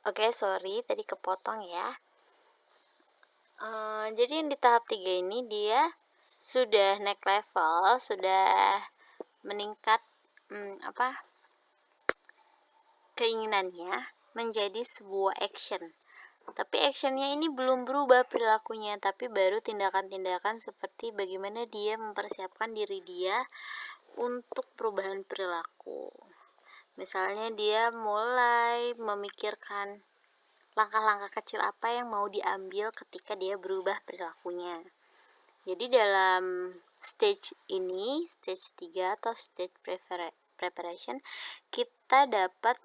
Oke, sorry tadi kepotong ya. Jadi yang di tahap 3 ini dia sudah naik level, sudah meningkat, keinginannya menjadi sebuah action. Tapi actionnya ini belum berubah perilakunya, tapi baru tindakan-tindakan seperti bagaimana dia mempersiapkan diri dia untuk perubahan perilaku. Misalnya dia mulai memikirkan langkah-langkah kecil apa yang mau diambil ketika dia berubah perilakunya. Jadi dalam stage ini, stage 3 atau stage preparation, kita dapat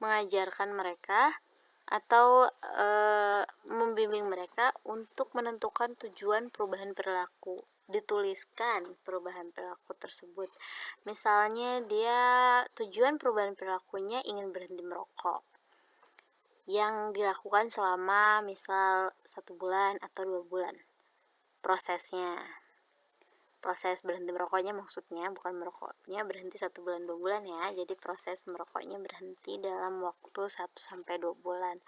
mengajarkan mereka atau membimbing mereka untuk menentukan tujuan perubahan perilaku. Dituliskan perubahan perilaku tersebut. Misalnya dia tujuan perubahan perilakunya ingin berhenti merokok, yang dilakukan selama misal 1 bulan atau 2 bulan proses berhenti merokoknya, maksudnya bukan merokoknya berhenti 1 bulan 2 bulan ya, jadi proses merokoknya berhenti dalam waktu 1-2 bulan.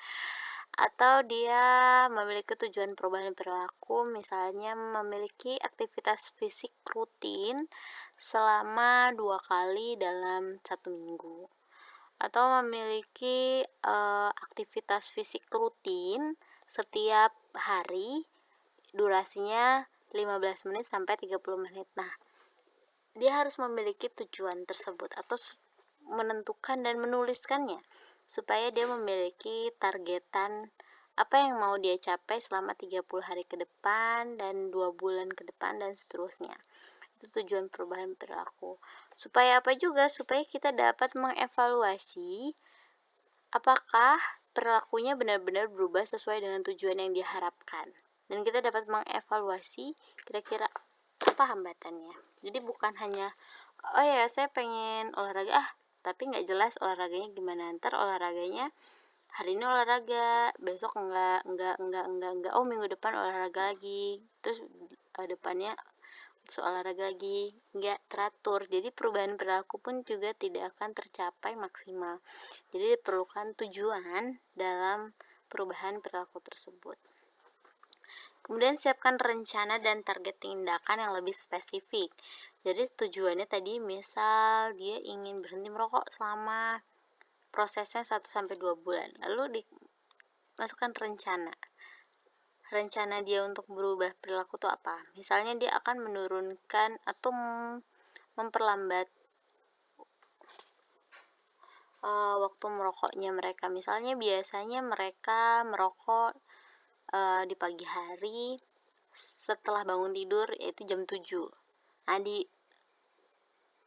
Atau dia memiliki tujuan perubahan perilaku, misalnya memiliki aktivitas fisik rutin selama 2 kali dalam 1 minggu, atau memiliki aktivitas fisik rutin setiap hari, durasinya 15 menit sampai 30 menit. Nah, dia harus memiliki tujuan tersebut atau menentukan dan menuliskannya supaya dia memiliki targetan apa yang mau dia capai selama 30 hari ke depan dan 2 bulan ke depan dan seterusnya. Itu tujuan perubahan perilaku. Supaya apa juga? Supaya kita dapat mengevaluasi apakah perilakunya benar-benar berubah sesuai dengan tujuan yang diharapkan. Dan kita dapat mengevaluasi kira-kira apa hambatannya. Jadi bukan hanya oh ya saya pengen olahraga tapi nggak jelas olahraganya gimana, ntar olahraganya hari ini olahraga, besok enggak, oh minggu depan olahraga lagi, terus depannya terus olahraga lagi, nggak teratur. Jadi perubahan perilaku pun juga tidak akan tercapai maksimal. Jadi diperlukan tujuan dalam perubahan perilaku tersebut. Kemudian siapkan rencana dan target tindakan yang lebih spesifik. Jadi tujuannya tadi misal dia ingin berhenti merokok selama prosesnya 1-2 bulan. Lalu dimasukkan rencana dia untuk berubah perilaku itu apa? Misalnya dia akan menurunkan atau memperlambat waktu merokoknya mereka. Misalnya biasanya mereka merokok di pagi hari setelah bangun tidur, yaitu jam 7. Nah, di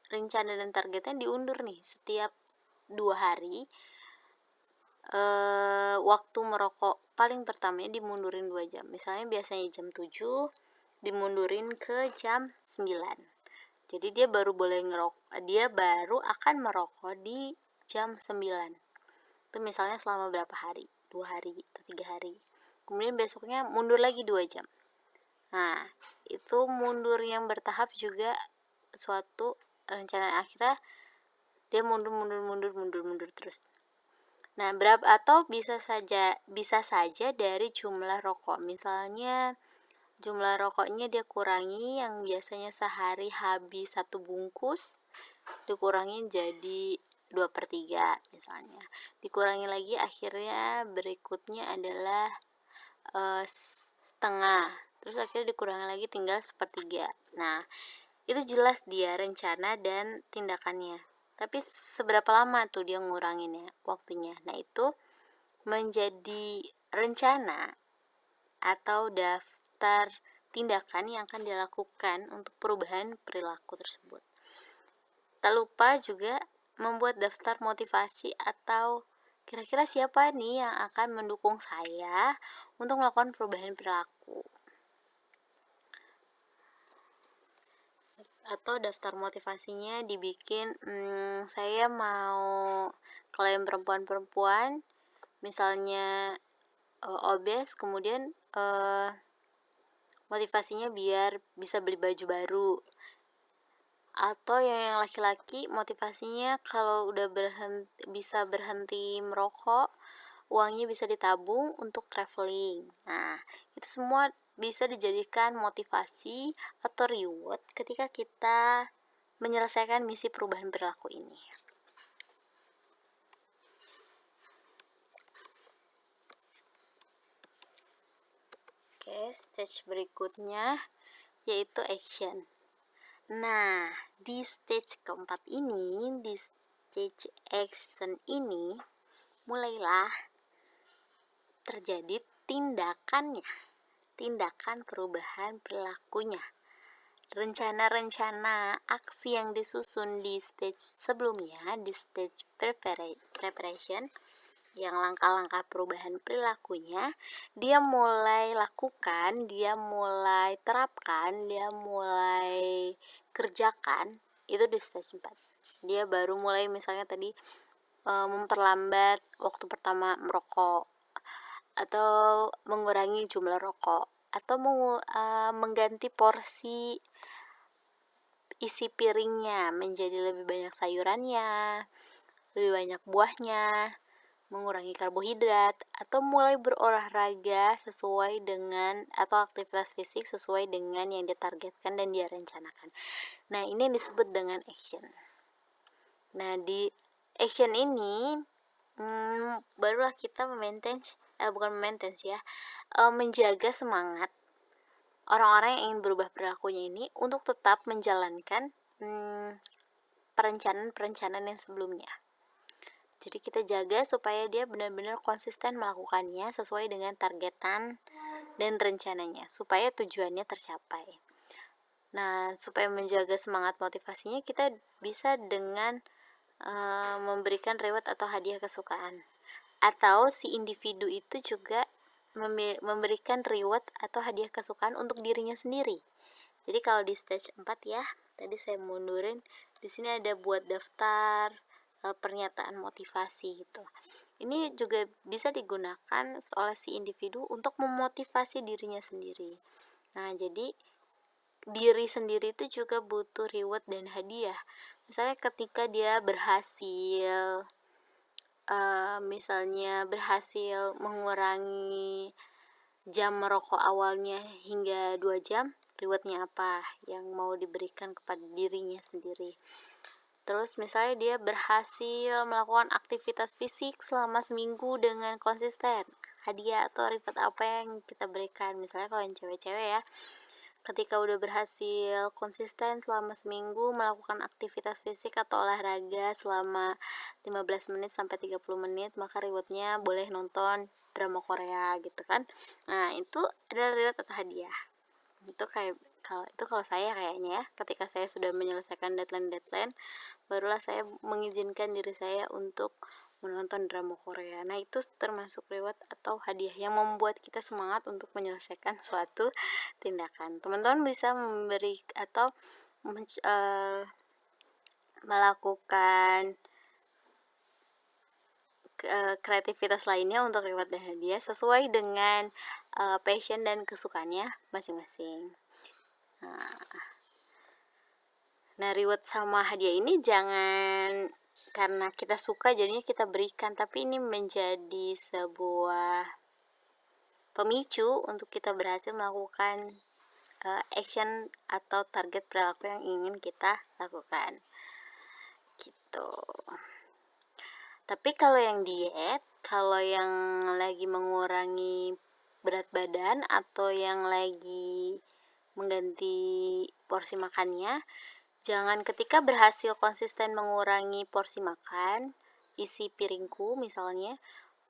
rencana dan targetnya diundur nih setiap 2 hari. Waktu merokok paling pertamanya dimundurin 2 jam. Misalnya biasanya jam 7 dimundurin ke jam 9. Jadi dia baru akan merokok di jam 9. Itu misalnya selama berapa hari? 2 hari atau 3 hari. Kemudian besoknya mundur lagi 2 jam. Nah, itu mundur yang bertahap juga suatu rencana akhirnya dia mundur terus. Nah, atau bisa saja dari jumlah rokok. Misalnya jumlah rokoknya dia kurangi, yang biasanya sehari habis 1 bungkus dikurangi jadi 2/3 misalnya. Dikurangi lagi, akhirnya berikutnya adalah setengah. Terus akhirnya dikurangi lagi tinggal 1/3. Nah, itu jelas dia rencana dan tindakannya. Tapi seberapa lama tuh dia nguranginnya waktunya? Nah, itu menjadi rencana atau daftar tindakan yang akan dilakukan untuk perubahan perilaku tersebut. Tak lupa juga membuat daftar motivasi atau kira-kira siapa nih yang akan mendukung saya untuk melakukan perubahan perilaku. Atau daftar motivasinya dibikin, saya mau, kalau yang perempuan misalnya obes, kemudian motivasinya biar bisa beli baju baru. Atau yang laki-laki motivasinya kalau udah bisa berhenti merokok, uangnya bisa ditabung untuk traveling. Nah, itu semua bisa dijadikan motivasi atau reward ketika kita menyelesaikan misi perubahan perilaku ini. Oke, stage berikutnya yaitu action. Nah, di stage keempat ini, di stage action ini, mulailah terjadi tindakan perubahan perilakunya. Rencana-rencana aksi yang disusun di stage sebelumnya, di stage preparation, yang langkah-langkah perubahan perilakunya, dia mulai lakukan, dia mulai terapkan, dia mulai kerjakan, itu di stage 4. Dia baru mulai misalnya tadi memperlambat waktu pertama merokok, atau mengurangi jumlah rokok, atau mengganti porsi isi piringnya menjadi lebih banyak sayurannya, lebih banyak buahnya, mengurangi karbohidrat, atau mulai berolahraga sesuai dengan atau aktivitas fisik sesuai dengan yang ditargetkan dan dia rencanakan. Nah, ini yang disebut dengan action. Nah, di action ini barulah kita menjaga semangat orang-orang yang ingin berubah perilakunya ini untuk tetap menjalankan perencanaan yang sebelumnya. Jadi kita jaga supaya dia benar-benar konsisten melakukannya sesuai dengan targetan dan rencananya, supaya tujuannya tercapai. Nah, supaya menjaga semangat motivasinya, kita bisa dengan memberikan reward atau hadiah kesukaan. Atau si individu itu juga memberikan reward atau hadiah kesukaan untuk dirinya sendiri. Jadi kalau di stage 4 ya, tadi saya mundurin, di sini ada buat daftar pernyataan motivasi gitu. Ini juga bisa digunakan oleh si individu untuk memotivasi dirinya sendiri. Nah, jadi diri sendiri itu juga butuh reward dan hadiah. Misalnya ketika dia berhasil mengurangi jam merokok awalnya hingga 2 jam, rewardnya apa yang mau diberikan kepada dirinya sendiri. Terus misalnya dia berhasil melakukan aktivitas fisik selama seminggu dengan konsisten, hadiah atau reward apa yang kita berikan. Misalnya kalau yang cewek-cewek ya, ketika udah berhasil konsisten selama seminggu melakukan aktivitas fisik atau olahraga selama 15 menit sampai 30 menit, maka rewardnya boleh nonton drama Korea gitu kan. Nah, itu adalah reward atau hadiah. Kalau saya kayaknya ya, ketika saya sudah menyelesaikan deadline, barulah saya mengizinkan diri saya untuk menonton drama Korea. Nah, itu termasuk reward atau hadiah yang membuat kita semangat untuk menyelesaikan suatu tindakan. Teman-teman bisa memberi atau melakukan kreativitas lainnya untuk reward dan hadiah sesuai dengan passion dan kesukaannya masing-masing. Nah, reward sama hadiah ini jangan karena kita suka jadinya kita berikan, tapi ini menjadi sebuah pemicu untuk kita berhasil melakukan action atau target perilaku yang ingin kita lakukan gitu. Tapi kalau yang diet, kalau yang lagi mengurangi berat badan atau yang lagi mengganti porsi makannya, jangan ketika berhasil konsisten mengurangi porsi makan, isi piringku misalnya,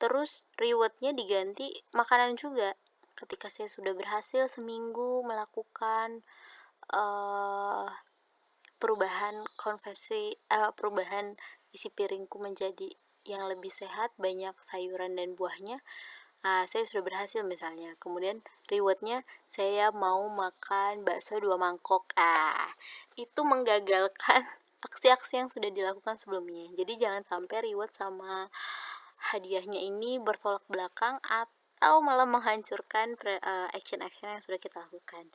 terus rewardnya diganti makanan juga. Ketika saya sudah berhasil seminggu melakukan perubahan isi piringku menjadi yang lebih sehat, banyak sayuran dan buahnya, saya sudah berhasil misalnya. Kemudian rewardnya saya mau makan bakso 2 mangkok. Itu menggagalkan aksi-aksi yang sudah dilakukan sebelumnya. Jadi jangan sampai reward sama hadiahnya ini bertolak belakang atau malah menghancurkan action-action yang sudah kita lakukan.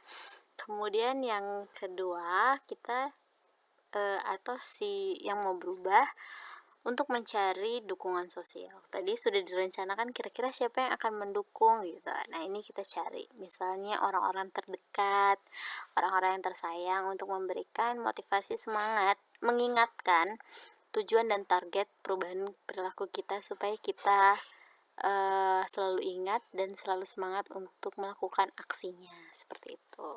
Kemudian yang kedua, kita atau si yang mau berubah untuk mencari dukungan sosial. Tadi sudah direncanakan kira-kira siapa yang akan mendukung gitu. Nah, ini kita cari. Misalnya orang-orang terdekat, orang-orang yang tersayang untuk memberikan motivasi semangat, mengingatkan tujuan dan target perubahan perilaku kita supaya kita selalu ingat dan selalu semangat untuk melakukan aksinya. Seperti itu.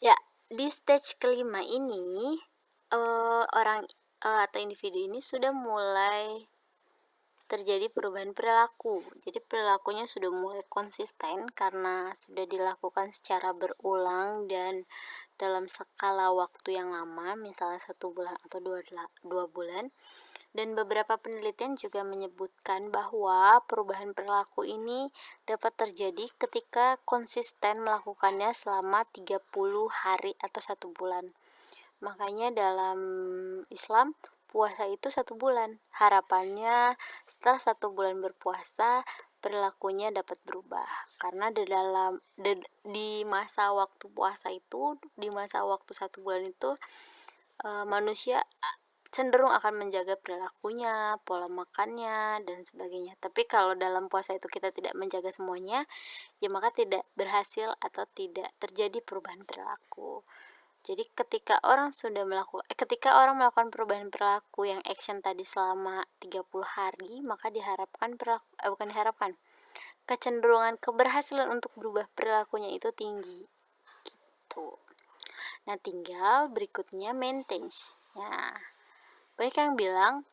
Ya, di stage kelima ini orang atau individu ini sudah mulai terjadi perubahan perilaku. Jadi perilakunya sudah mulai konsisten karena sudah dilakukan secara berulang dan dalam skala waktu yang lama, misalnya 1 bulan atau dua bulan. Dan beberapa penelitian juga menyebutkan bahwa perubahan perilaku ini dapat terjadi ketika konsisten melakukannya selama 30 hari atau 1 bulan. Makanya dalam Islam puasa itu 1 bulan. Harapannya setelah 1 bulan berpuasa perilakunya dapat berubah. Karena di masa waktu puasa itu, di masa waktu 1 bulan itu manusia cenderung akan menjaga perilakunya, pola makannya, dan sebagainya. Tapi kalau dalam puasa itu kita tidak menjaga semuanya, ya maka tidak berhasil atau tidak terjadi perubahan perilaku. Jadi ketika orang melakukan perubahan perilaku yang action tadi selama 30 hari, maka kecenderungan keberhasilan untuk berubah perilakunya itu tinggi. Gitu. Nah, tinggal berikutnya maintenance. Ya, banyak yang bilang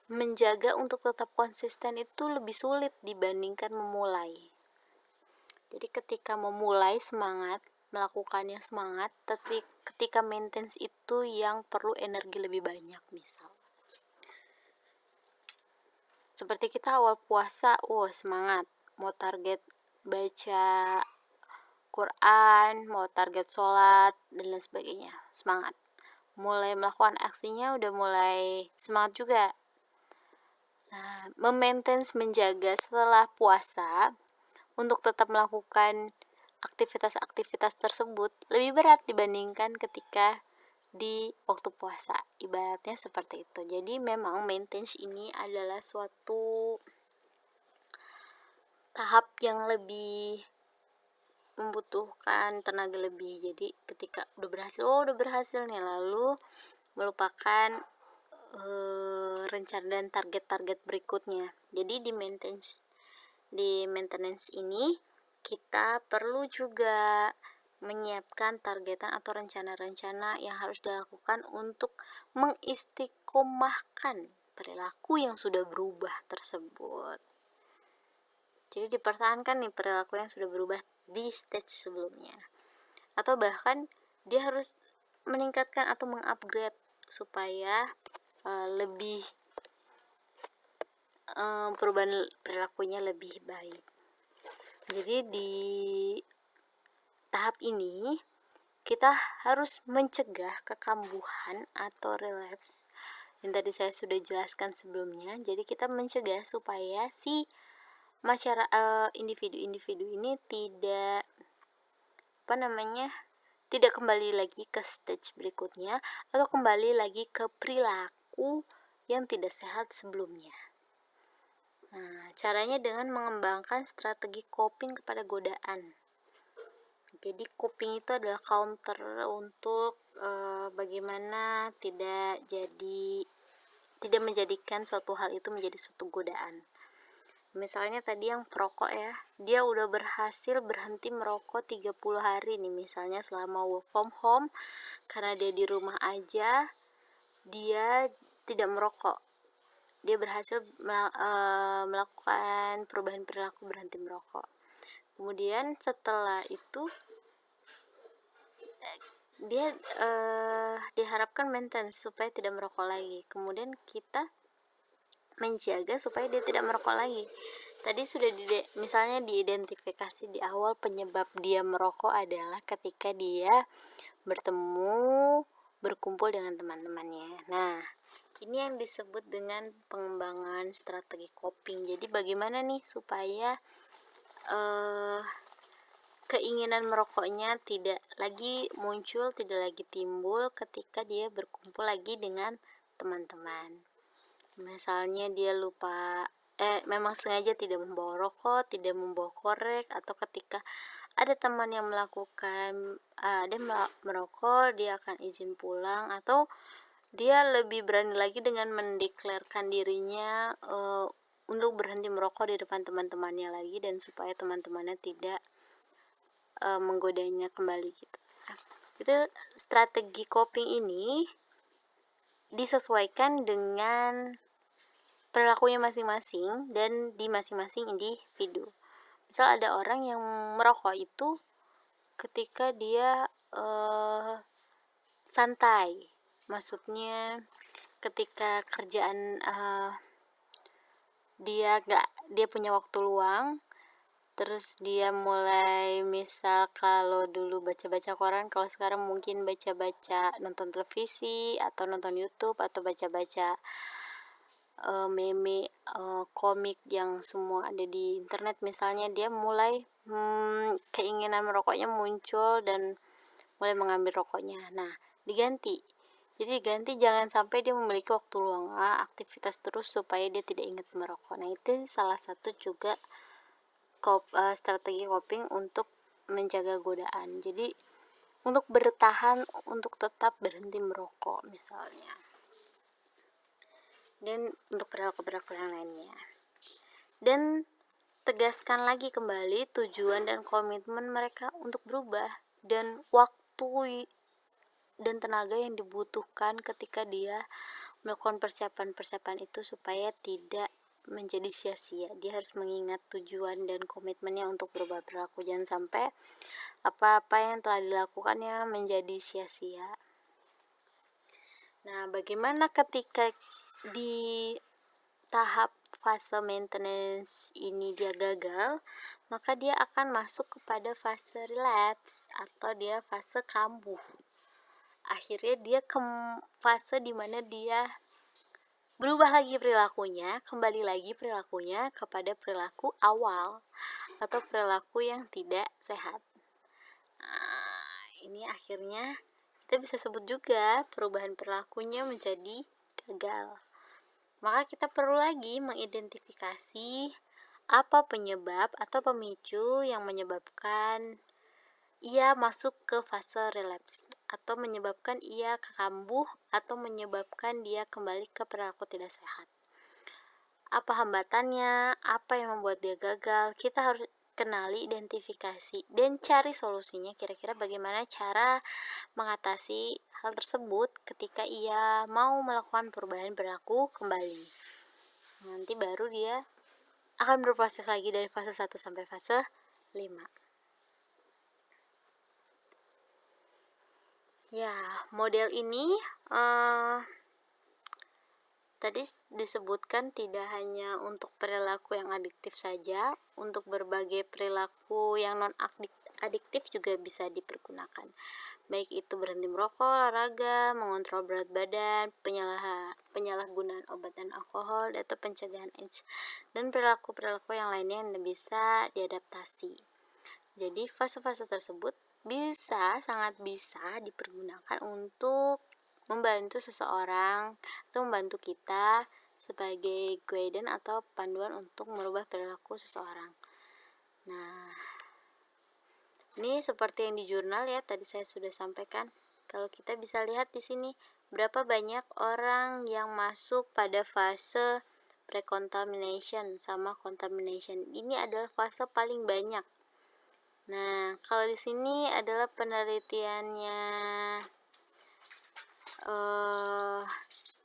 menjaga untuk tetap konsisten itu lebih sulit dibandingkan memulai. Jadi ketika memulai semangat, melakukannya semangat, tapi ketika maintenance itu yang perlu energi lebih banyak. Misal seperti kita awal puasa, semangat, mau target baca Quran, mau target sholat, dan lain sebagainya, semangat. Mulai melakukan aksinya udah mulai semangat juga. Nah, menjaga setelah puasa untuk tetap melakukan aktivitas-aktivitas tersebut lebih berat dibandingkan ketika di waktu puasa. Ibaratnya seperti itu. Jadi memang maintenance ini adalah suatu tahap yang lebih membutuhkan tenaga lebih. Jadi ketika udah berhasil nih, lalu melupakan rencana dan target-target berikutnya. Jadi di maintenance ini kita perlu juga menyiapkan targetan atau rencana-rencana yang harus dilakukan untuk mengistiqomahkan perilaku yang sudah berubah tersebut. Jadi dipertahankan nih perilaku yang sudah berubah di stage sebelumnya, atau bahkan dia harus meningkatkan atau mengupgrade supaya lebih perubahan perilakunya lebih baik. Jadi di tahap ini kita harus mencegah kekambuhan atau relapse yang tadi saya sudah jelaskan sebelumnya. Jadi kita mencegah supaya si individu-individu ini tidak kembali lagi ke stage berikutnya atau kembali lagi ke perilaku yang tidak sehat sebelumnya. Nah, caranya dengan mengembangkan strategi coping kepada godaan. Jadi coping itu adalah counter untuk bagaimana tidak menjadikan suatu hal itu menjadi suatu godaan. Misalnya tadi yang perokok ya, dia udah berhasil berhenti merokok 30 hari nih misalnya selama work from home, karena dia di rumah aja, dia tidak merokok. Dia berhasil melakukan perubahan perilaku berhenti merokok. Kemudian setelah itu dia diharapkan maintenance supaya tidak merokok lagi. Kemudian kita menjaga supaya dia tidak merokok lagi. Tadi sudah misalnya diidentifikasi di awal penyebab dia merokok adalah ketika dia berkumpul dengan teman-temannya. Nah, ini yang disebut dengan pengembangan strategi coping. Jadi bagaimana nih supaya keinginan merokoknya tidak lagi muncul, tidak lagi timbul ketika dia berkumpul lagi dengan teman-teman. Misalnya dia lupa memang sengaja tidak membawa rokok, tidak membawa korek, atau ketika ada teman yang melakukan dia merokok, dia akan izin pulang, atau dia lebih berani lagi dengan mendeklarkan dirinya untuk berhenti merokok di depan teman-temannya lagi, dan supaya teman-temannya tidak menggodanya kembali gitu. Nah, itu strategi coping ini disesuaikan dengan perilakunya masing-masing dan di masing-masing individu. Misal ada orang yang merokok itu ketika dia santai, maksudnya ketika kerjaan dia punya waktu luang, terus dia mulai, misal kalau dulu baca-baca koran, kalau sekarang mungkin baca-baca, nonton televisi atau nonton YouTube, atau baca-baca meme, komik yang semua ada di internet misalnya, dia mulai keinginan merokoknya muncul dan mulai mengambil rokoknya. Nah, diganti. Jadi diganti, jangan sampai dia memiliki waktu luang aktivitas terus supaya dia tidak ingat merokok. Nah, itu salah satu juga strategi coping untuk menjaga godaan. Jadi untuk bertahan, untuk tetap berhenti merokok misalnya. Dan untuk perilaku-perilaku yang lainnya. Dan tegaskan lagi kembali tujuan dan komitmen mereka untuk berubah, dan waktu dan tenaga yang dibutuhkan ketika dia melakukan persiapan-persiapan itu supaya tidak menjadi sia-sia. Dia harus mengingat tujuan dan komitmennya untuk berubah perilaku. Jangan sampai apa-apa yang telah dilakukannya menjadi sia-sia. Nah, bagaimana ketika di tahap fase maintenance ini dia gagal, maka dia akan masuk kepada fase relapse atau dia fase kambuh. Akhirnya dia ke fase dimana dia berubah lagi perilakunya, kembali lagi perilakunya kepada perilaku awal atau perilaku yang tidak sehat. Nah, ini akhirnya kita bisa sebut juga perubahan perilakunya menjadi gagal. Maka kita perlu lagi mengidentifikasi apa penyebab atau pemicu yang menyebabkan ia masuk ke fase relapse, atau menyebabkan ia kambuh, atau menyebabkan dia kembali ke perilaku tidak sehat. Apa hambatannya, apa yang membuat dia gagal, kita harus kenali, identifikasi, dan cari solusinya. Kira-kira bagaimana cara mengatasi hal tersebut ketika ia mau melakukan perubahan perilaku kembali. Nanti baru dia akan berproses lagi dari fase 1 sampai fase 5. Ya, model ini tadi disebutkan tidak hanya untuk perilaku yang adiktif saja, untuk berbagai perilaku yang non-adiktif juga bisa dipergunakan. Baik itu berhenti merokok, olahraga, mengontrol berat badan, penyalahgunaan obat dan alkohol, atau pencegahan AIDS, dan perilaku-perilaku yang lainnya yang bisa diadaptasi. Jadi fase-fase tersebut sangat bisa dipergunakan untuk membantu seseorang atau membantu kita sebagai guidance atau panduan untuk merubah perilaku seseorang. Nah, ini seperti yang di jurnal ya, tadi saya sudah sampaikan. Kalau kita bisa lihat di sini berapa banyak orang yang masuk pada fase pre-contamination sama contamination. Ini adalah fase paling banyak. Nah, kalau di sini adalah penelitiannya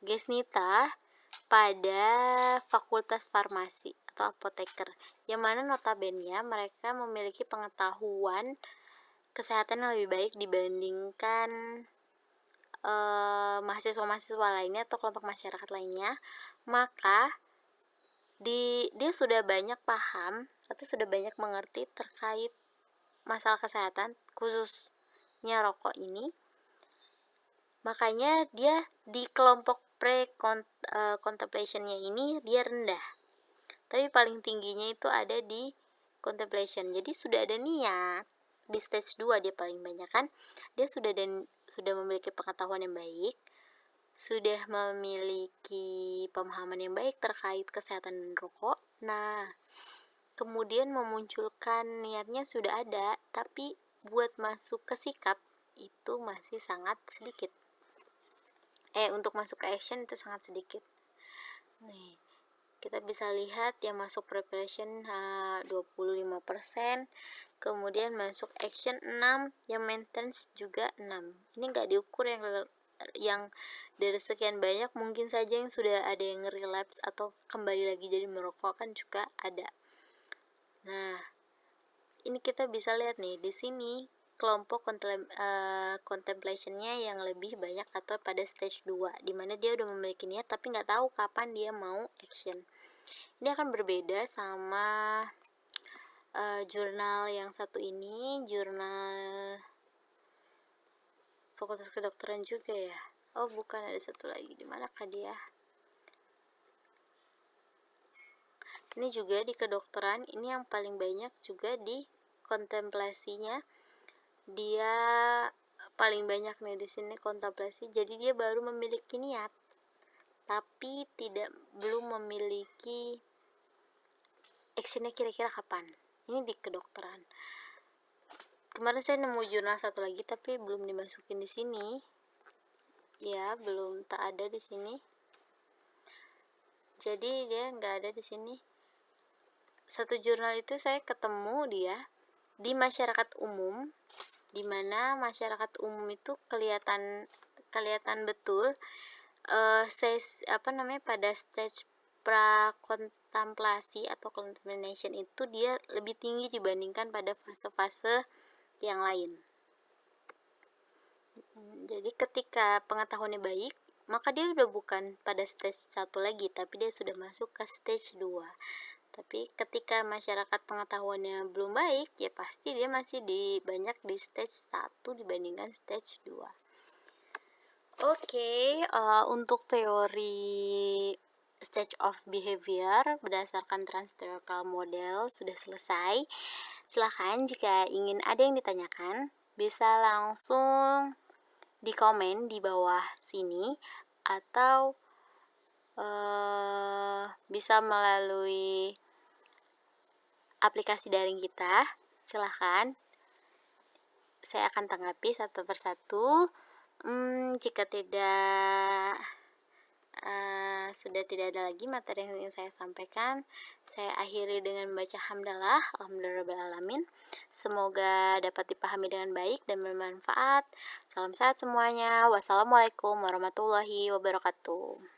Gesnita pada Fakultas Farmasi atau apoteker, yang mana notabene mereka memiliki pengetahuan kesehatan yang lebih baik dibandingkan mahasiswa-mahasiswa lainnya atau kelompok masyarakat lainnya. Maka dia sudah banyak paham atau sudah banyak mengerti terkait masalah kesehatan, khususnya rokok ini. Makanya dia di kelompok pre-contemplation-nya ini dia rendah, tapi paling tingginya itu ada di contemplation. Jadi sudah ada niat di stage 2 dia paling banyak kan, dia sudah memiliki pengetahuan yang baik, sudah memiliki pemahaman yang baik terkait kesehatan dan rokok. Nah, kemudian memunculkan niatnya sudah ada, tapi buat masuk ke sikap itu masih sangat sedikit. Untuk masuk ke action itu sangat sedikit. Nih, kita bisa lihat yang masuk preparation 25%, kemudian masuk action 6, yang maintenance juga 6. Ini nggak diukur yang dari sekian banyak, mungkin saja yang sudah ada yang relapse atau kembali lagi jadi merokok kan juga ada. Nah, ini kita bisa lihat nih di sini kelompok contemplationnya yang lebih banyak atau pada stage 2, dimana dia udah memiliki niat tapi nggak tahu kapan dia mau action. Ini akan berbeda sama jurnal yang satu ini, jurnal Fakultas Kedokteran juga ya. Oh bukan, ada satu lagi, di manakah dia? Ini juga di kedokteran, ini yang paling banyak juga di kontemplasinya. Dia paling banyak nih di sini kontemplasi. Jadi dia baru memiliki niat, tapi belum memiliki actionnya kira-kira kapan. Ini di kedokteran. Kemarin saya nemu jurnal satu lagi tapi belum dimasukin di sini. Ya, belum tak ada di sini. Jadi dia nggak ada di sini. Satu jurnal itu saya ketemu dia di masyarakat umum, di mana masyarakat umum itu kelihatan betul pada stage prakontemplasi atau contemplation itu dia lebih tinggi dibandingkan pada fase-fase yang lain. Jadi ketika pengetahuannya baik, maka dia udah bukan pada stage 1 lagi, tapi dia sudah masuk ke stage 2. Tapi ketika masyarakat pengetahuannya belum baik, ya pasti dia masih banyak di stage 1 dibandingkan stage 2. Oke, untuk teori stage of behavior berdasarkan Transteorical model sudah selesai. Silahkan jika ingin ada yang ditanyakan, bisa langsung di komen di bawah sini atau bisa melalui aplikasi daring kita. Silahkan, saya akan tanggapi satu persatu. Jika sudah tidak ada lagi materi yang ingin saya sampaikan, saya akhiri dengan membaca hamdalah, alhamdulillahirrahmanirrahim. Semoga dapat dipahami dengan baik dan bermanfaat. Salam sehat semuanya. Wassalamualaikum warahmatullahi wabarakatuh.